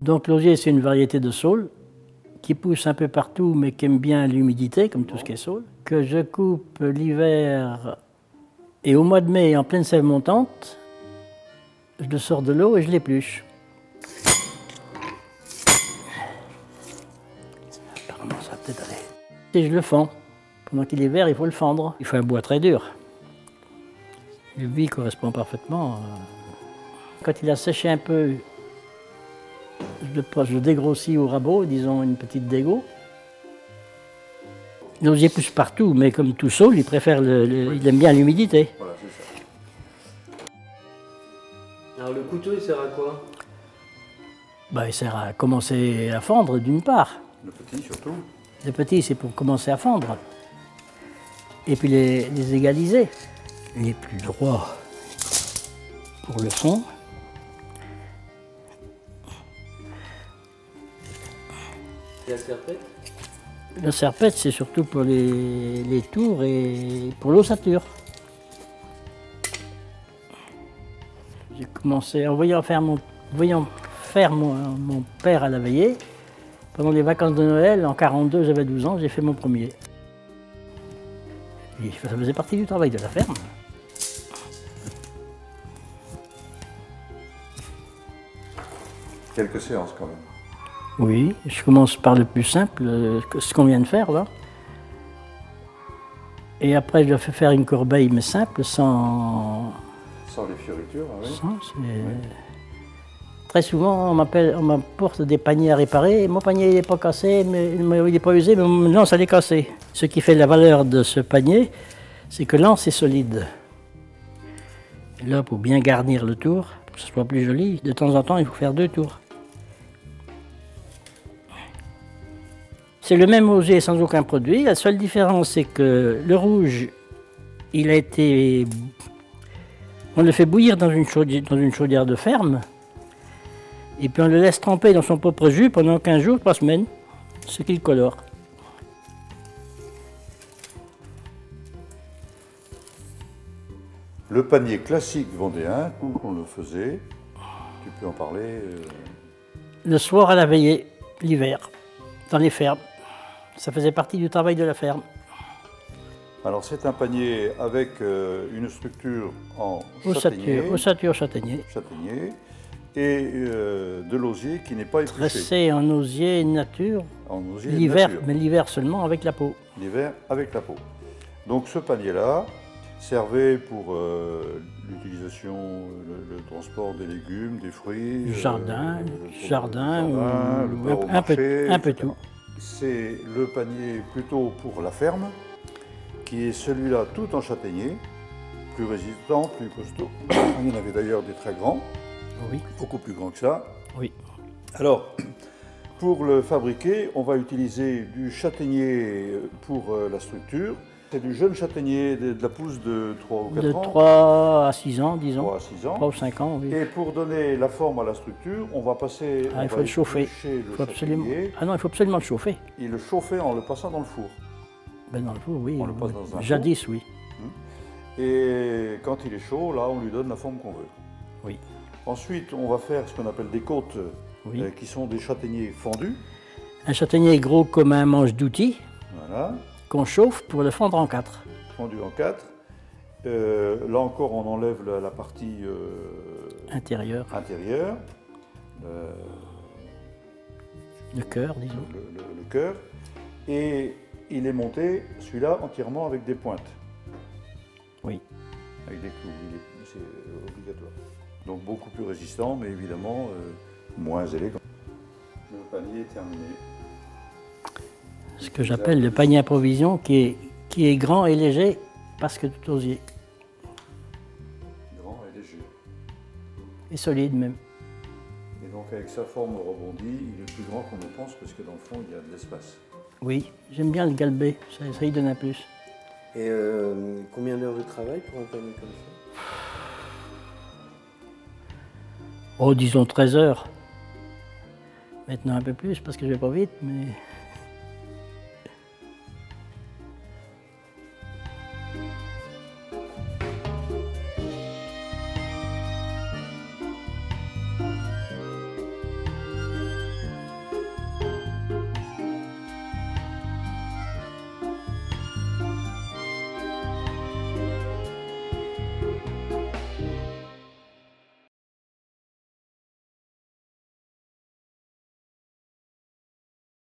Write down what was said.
Donc l'osier, c'est une variété de saule qui pousse un peu partout, mais qui aime bien l'humidité, comme tout ce qui est saule, que je coupe l'hiver et au mois de mai, en pleine sève montante, je le sors de l'eau et je l'épluche. Apparemment, ça va peut-être aller. Et je le fends. Pendant qu'il est vert, il faut le fendre. Il faut un bois très dur. Le buis correspond parfaitement. Quand il a séché un peu, je le dégrossis au rabot, disons une petite dégot. L'osier pousse partout, mais comme tout saule, il préfère il aime bien l'humidité. Voilà, c'est ça. Alors le couteau, il sert à quoi? Il sert à commencer à fendre d'une part. Le petit surtout. Le petit, c'est pour commencer à fendre. Et puis les égaliser. Les plus droits pour le fond. Et la serpette? La serpette, c'est surtout pour les tours et pour l'ossature. J'ai commencé en voyant faire mon père à la veillée. Pendant les vacances de Noël, en 1942, j'avais 12 ans, j'ai fait mon premier. Et ça faisait partie du travail de la ferme. Quelques séances quand même. Oui, je commence par le plus simple, ce qu'on vient de faire là. Et après, je dois faire une corbeille, mais simple, sans... Sans les fioritures, ah oui. Très souvent, on m'apporte des paniers à réparer. Mon panier n'est pas cassé, mais il n'est pas usé, mais mon lance, elle est cassée. Ce qui fait la valeur de ce panier, c'est que l'anse est solide. Et là, pour bien garnir le tour, pour que ce soit plus joli, de temps en temps, il faut faire 2 tours. C'est le même osier sans aucun produit. La seule différence, c'est que le rouge, on le fait bouillir dans une chaudière de ferme. Et puis on le laisse tremper dans son propre jus pendant 15 jours, 3 semaines, ce qui le colore. Le panier classique vendéen, qu'on le faisait, tu peux en parler Le soir à la veillée, l'hiver, dans les fermes. Ça faisait partie du travail de la ferme. Alors c'est un panier avec une structure en châtaignier. Ossature châtaignier. Et de l'osier qui n'est pas épluché. Tressé en osier nature. En osier l'hiver, nature. Mais l'hiver seulement avec la peau. L'hiver avec la peau. Donc ce panier-là servait pour l'utilisation, le transport des légumes, des fruits. Du jardin, le beurre au marché, un peu tout. C'est le panier plutôt pour la ferme, qui est celui-là tout en châtaignier, plus résistant, plus costaud. Il y en avait d'ailleurs des très grands, oui. Beaucoup plus grands que ça. Oui. Alors, pour le fabriquer, on va utiliser du châtaignier pour la structure. C'est du jeune châtaignier de la pousse de 3 ou 4 ans. De 3 à 6 ans, disons. 3 à 6 ans. 3 ou 5 ans, oui. Et pour donner la forme à la structure, on va passer... il faut le chauffer. Non, il faut absolument le chauffer. Et le chauffer en le passant dans le four. Ben dans le four, oui. On le passe dans un Jadis, four. oui. Et quand il est chaud, là, on lui donne la forme qu'on veut. Oui. Ensuite, on va faire ce qu'on appelle des côtes, qui sont des châtaigniers fendus. Un châtaignier gros comme un manche d'outil. Voilà. Qu'on chauffe pour le fendre en 4. Fondu en 4. Là encore, on enlève la partie intérieure. Le cœur, disons. Le cœur. Et il est monté, celui-là, entièrement avec des pointes. Oui. Avec des clous, c'est obligatoire. Donc beaucoup plus résistant, mais évidemment moins élégant. Le panier est terminé. Ce que j'appelle le panier à provision, qui est grand et léger, parce que tout osier. Grand et léger. Et solide même. Et donc avec sa forme rebondie, il est plus grand qu'on ne pense, parce que dans le fond, il y a de l'espace. Oui, j'aime bien le galbé, ça y donne un plus. Et combien d'heures de travail pour un panier comme ça? Oh, disons 13 heures. Maintenant un peu plus, parce que je vais pas vite, mais...